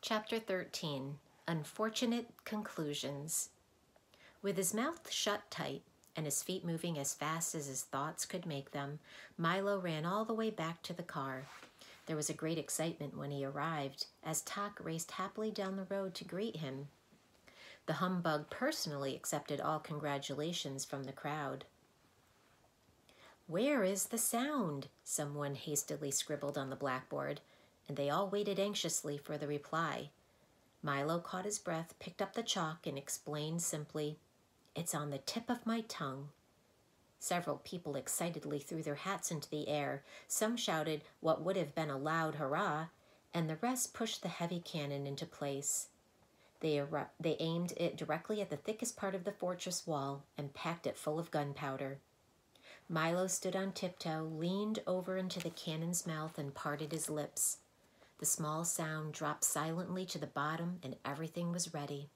Chapter 13, Unfortunate Conclusions. With his mouth shut tight and his feet moving as fast as his thoughts could make them, Milo ran all the way back to the car. There was a great excitement when he arrived, as Tock raced happily down the road to greet him. The humbug personally accepted all congratulations from the crowd. "Where is the sound?" someone hastily scribbled on the blackboard, and they all waited anxiously for the reply. Milo caught his breath, picked up the chalk, and explained simply, "It's on the tip of my tongue." Several people excitedly threw their hats into the air. Some shouted what would have been a loud hurrah, and the rest pushed the heavy cannon into place. They aimed it directly at the thickest part of the fortress wall and packed it full of gunpowder. Milo stood on tiptoe, leaned over into the cannon's mouth, and parted his lips. The small sound dropped silently to the bottom, and everything was ready.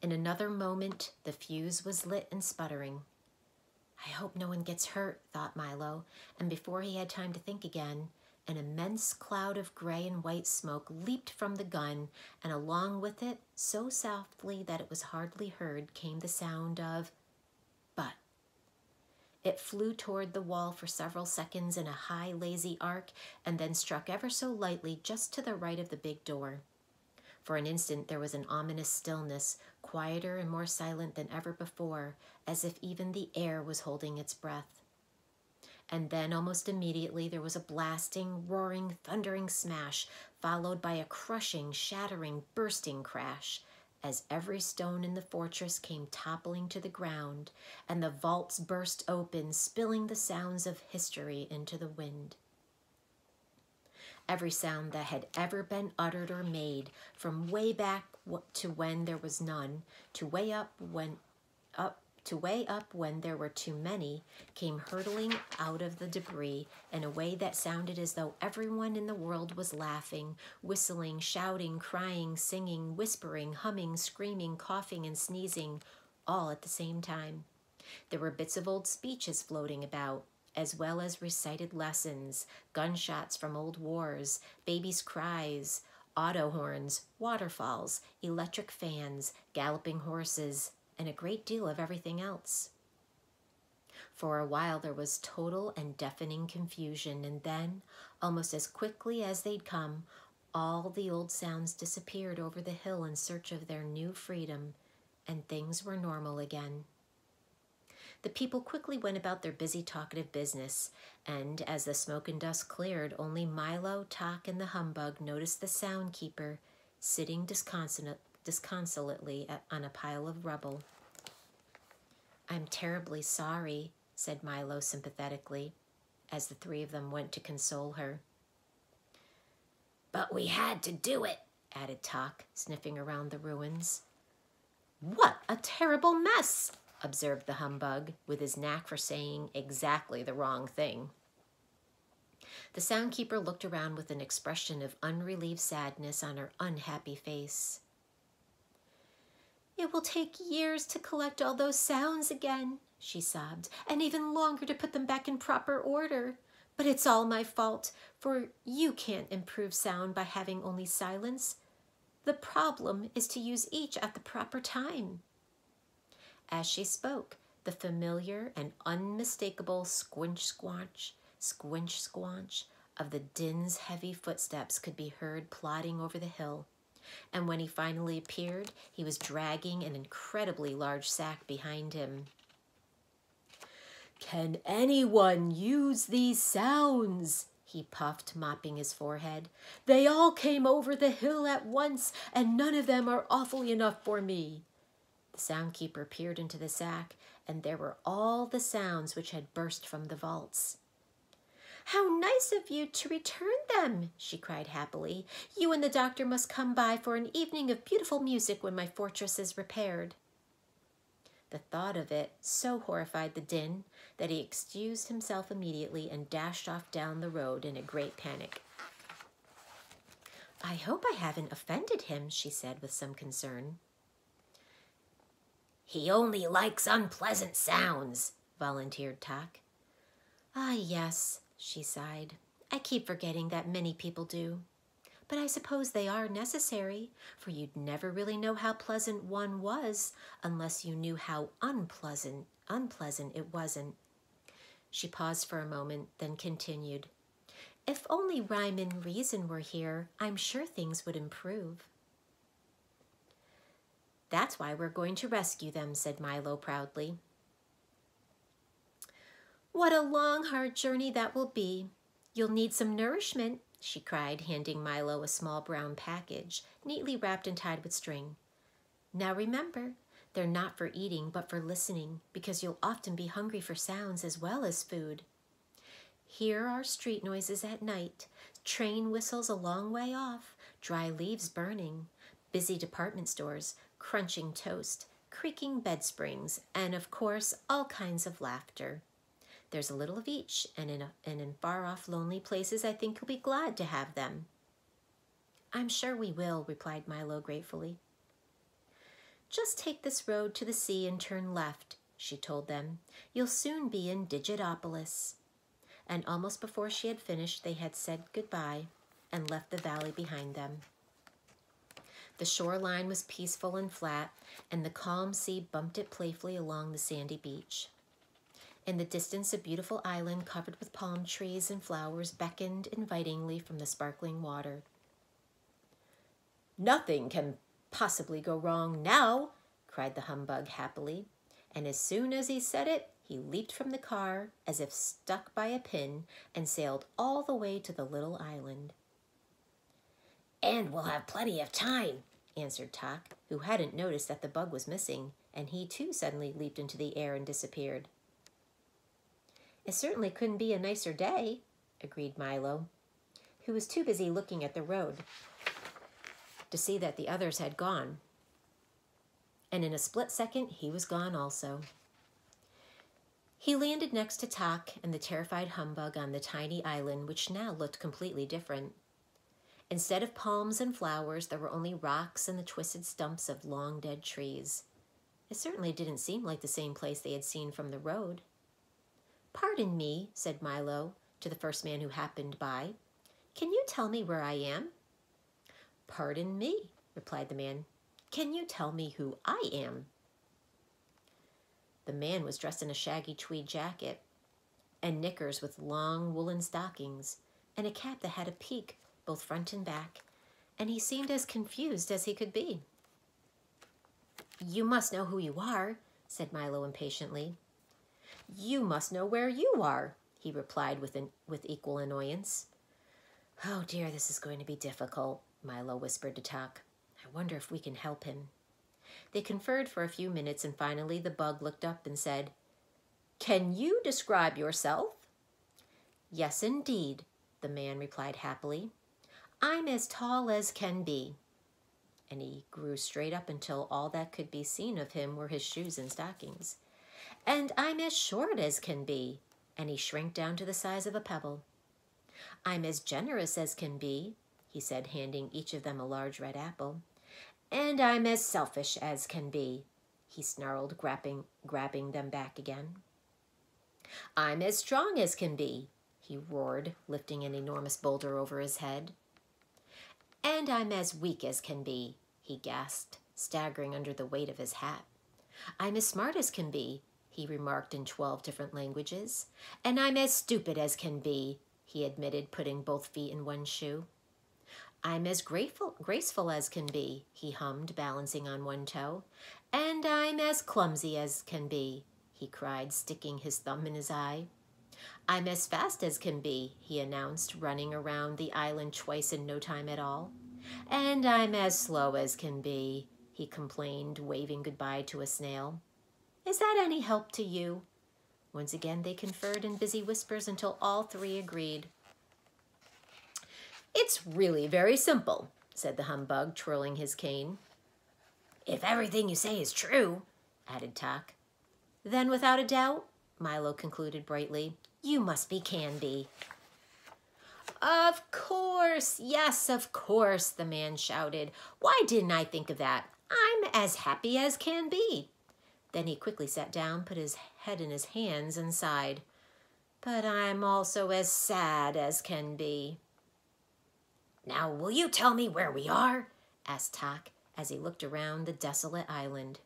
In another moment, the fuse was lit and sputtering. "I hope no one gets hurt," thought Milo, and before he had time to think again, an immense cloud of gray and white smoke leaped from the gun, and along with it, so softly that it was hardly heard, came the sound of butt. It flew toward the wall for several seconds in a high, lazy arc, and then struck ever so lightly just to the right of the big door. For an instant there was an ominous stillness, quieter and more silent than ever before, as if even the air was holding its breath. And then almost immediately there was a blasting, roaring, thundering smash, followed by a crushing, shattering, bursting crash, as every stone in the fortress came toppling to the ground, and the vaults burst open, spilling the sounds of history into the wind. Every sound that had ever been uttered or made, from way back to when there was none, to way up when there were too many, came hurtling out of the debris in a way that sounded as though everyone in the world was laughing, whistling, shouting, crying, singing, whispering, humming, screaming, coughing, and sneezing, all at the same time. There were bits of old speeches floating about, as well as recited lessons, gunshots from old wars, babies' cries, auto horns, waterfalls, electric fans, galloping horses, and a great deal of everything else. For a while there was total and deafening confusion, and then, almost as quickly as they'd come, all the old sounds disappeared over the hill in search of their new freedom, and things were normal again. The people quickly went about their busy, talkative business, and as the smoke and dust cleared, only Milo, Tock, and the humbug noticed the sound keeper sitting disconsolately on a pile of rubble. "I'm terribly sorry," said Milo sympathetically, as the three of them went to console her. "But we had to do it," added Tock, sniffing around the ruins. "What a terrible mess," observed the humbug, with his knack for saying exactly the wrong thing. The soundkeeper looked around with an expression of unrelieved sadness on her unhappy face. "It will take years to collect all those sounds again," she sobbed, "and even longer to put them back in proper order. But it's all my fault, for you can't improve sound by having only silence. The problem is to use each at the proper time." As she spoke, the familiar and unmistakable squinch-squanch of the din's heavy footsteps could be heard plodding over the hill. And when he finally appeared, he was dragging an incredibly large sack behind him. "Can anyone use these sounds?" he puffed, mopping his forehead. "They all came over the hill at once, and none of them are awful enough for me." The soundkeeper peered into the sack, and there were all the sounds which had burst from the vaults. "How nice of you to return them," she cried happily. "You and the doctor must come by for an evening of beautiful music when my fortress is repaired." The thought of it so horrified the din that he excused himself immediately and dashed off down the road in a great panic. "I hope I haven't offended him," she said with some concern. "He only likes unpleasant sounds," volunteered Tock. "Ah, yes," she sighed. "I keep forgetting that many people do. But I suppose they are necessary, for you'd never really know how pleasant one was unless you knew how unpleasant it wasn't. She paused for a moment, then continued. If only Rhyme and Reason were here, I'm sure things would improve. That's why we're going to rescue them, said Milo proudly. What a long, hard journey that will be. You'll need some nourishment, she cried, handing Milo a small brown package, neatly wrapped and tied with string. Now remember, they're not for eating, but for listening, because you'll often be hungry for sounds as well as food. Here are street noises at night, train whistles a long way off, dry leaves burning, busy department stores, crunching toast, creaking bed springs, and of course, all kinds of laughter. There's a little of each, and in far-off lonely places, I think you'll be glad to have them. I'm sure we will, replied Milo gratefully. Just take this road to the sea and turn left, she told them. You'll soon be in Digitopolis. And almost before she had finished, they had said goodbye and left the valley behind them. The shoreline was peaceful and flat, and the calm sea bumped it playfully along the sandy beach. In the distance, a beautiful island covered with palm trees and flowers beckoned invitingly from the sparkling water. Nothing can possibly go wrong now, cried the humbug happily, and as soon as he said it, he leaped from the car as if stuck by a pin and sailed all the way to the little island. And we'll have plenty of time, answered Tock, who hadn't noticed that the bug was missing, and he too suddenly leaped into the air and disappeared. It certainly couldn't be a nicer day, agreed Milo, who was too busy looking at the road to see that the others had gone. And in a split second, he was gone also. He landed next to Tock and the terrified humbug on the tiny island, which now looked completely different. Instead of palms and flowers, there were only rocks and the twisted stumps of long dead trees. It certainly didn't seem like the same place they had seen from the road. Pardon me, said Milo to the first man who happened by. Can you tell me where I am? Pardon me, replied the man. Can you tell me who I am? The man was dressed in a shaggy tweed jacket and knickers with long woolen stockings and a cap that had a peak both front and back, and he seemed as confused as he could be. You must know who you are, said Milo impatiently. You must know where you are, he replied with equal annoyance. Oh dear, this is going to be difficult, Milo whispered to Tock. I wonder if we can help him. They conferred for a few minutes, and finally the bug looked up and said, Can you describe yourself? Yes, indeed, the man replied happily. I'm as tall as can be. And he grew straight up until all that could be seen of him were his shoes and stockings. And I'm as short as can be, and he shrank down to the size of a pebble. I'm as generous as can be, he said, handing each of them a large red apple. And I'm as selfish as can be, he snarled, grabbing them back again. I'm as strong as can be, he roared, lifting an enormous boulder over his head. And I'm as weak as can be, he gasped, staggering under the weight of his hat. I'm as smart as can be, he remarked in 12 different languages. And I'm as stupid as can be, he admitted, putting both feet in one shoe. I'm as graceful as can be, he hummed, balancing on one toe. And I'm as clumsy as can be, he cried, sticking his thumb in his eye. I'm as fast as can be, he announced, running around the island twice in no time at all. And I'm as slow as can be, he complained, waving goodbye to a snail. Is that any help to you? Once again they conferred in busy whispers until all three agreed. It's really very simple, said the humbug, twirling his cane. If everything you say is true, added Tock. Then without a doubt, Milo concluded brightly, you must be Canby. Of course, yes, of course, the man shouted. Why didn't I think of that? I'm as happy as can be. Then he quickly sat down, put his head in his hands, and sighed. But I'm also as sad as can be. Now, will you tell me where we are? Asked Tock as he looked around the desolate island.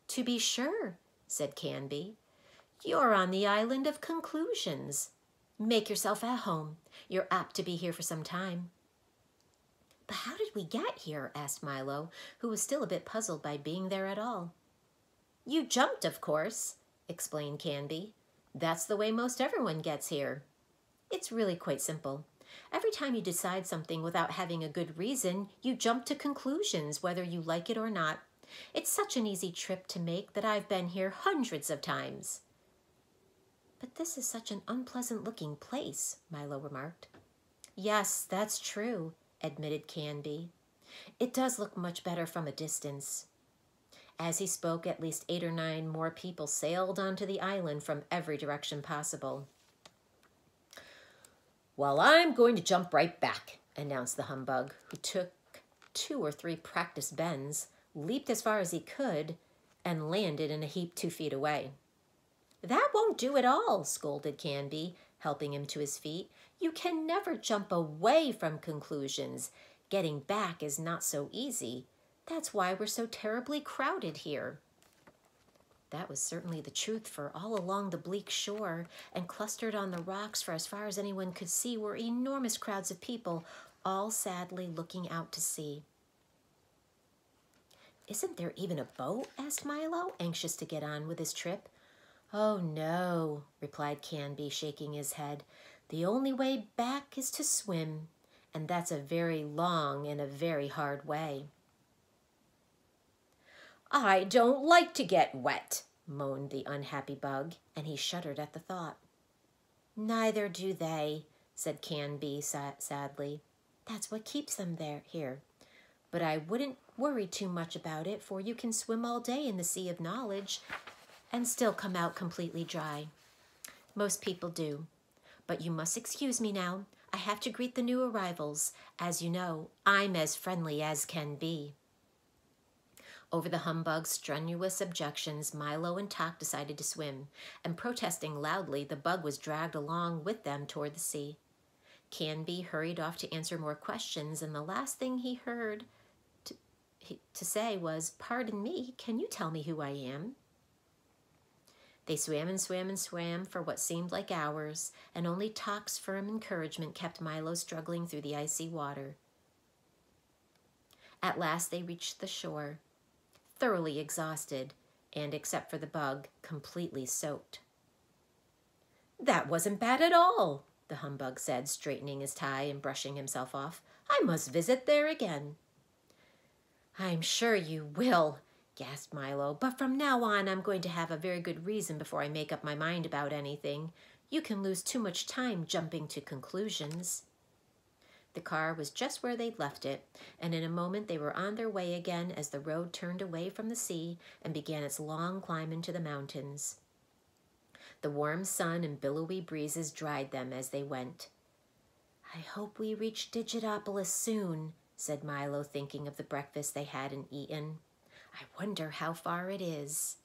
To be sure, said Canby. You're on the island of Conclusions. Make yourself at home. You're apt to be here for some time. But how did we get here? Asked Milo, who was still a bit puzzled by being there at all. You jumped, of course, explained Canby. That's the way most everyone gets here. It's really quite simple. Every time you decide something without having a good reason, you jump to conclusions, whether you like it or not. It's such an easy trip to make that I've been here hundreds of times. But this is such an unpleasant-looking place, Milo remarked. Yes, that's true, admitted Canby. It does look much better from a distance. As he spoke, at least 8 or 9 more people sailed onto the island from every direction possible. Well, I'm going to jump right back, announced the humbug, who took 2 or 3 practice bends, leaped as far as he could, and landed in a heap 2 feet away. That won't do at all, scolded Canby, helping him to his feet. You can never jump away from conclusions. Getting back is not so easy. That's why we're so terribly crowded here. That was certainly the truth, for all along the bleak shore and clustered on the rocks for as far as anyone could see were enormous crowds of people, all sadly looking out to sea. Isn't there even a boat? Asked Milo, anxious to get on with his trip. Oh, no, replied Canby, shaking his head. The only way back is to swim, and that's a very long and a very hard way. I don't like to get wet, moaned the unhappy bug, and he shuddered at the thought. Neither do they, said Canby sadly. That's what keeps them here. But I wouldn't worry too much about it, for you can swim all day in the sea of knowledge and still come out completely dry. Most people do. But you must excuse me now. I have to greet the new arrivals. As you know, I'm as friendly as can be. Over the humbug's strenuous objections, Milo and Tock decided to swim, and protesting loudly, the bug was dragged along with them toward the sea. Canby hurried off to answer more questions, and the last thing he heard to say was, "Pardon me, can you tell me who I am?" They swam and swam and swam for what seemed like hours, and only Tock's firm encouragement kept Milo struggling through the icy water. At last they reached the shore, thoroughly exhausted, and, except for the bug, completely soaked. That wasn't bad at all, the humbug said, straightening his tie and brushing himself off. I must visit there again. I'm sure you will, gasped Milo, but from now on I'm going to have a very good reason before I make up my mind about anything. You can lose too much time jumping to conclusions. The car was just where they'd left it, and in a moment they were on their way again as the road turned away from the sea and began its long climb into the mountains. The warm sun and billowy breezes dried them as they went. I hope we reach Digitopolis soon, said Milo, thinking of the breakfast they hadn't eaten. I wonder how far it is.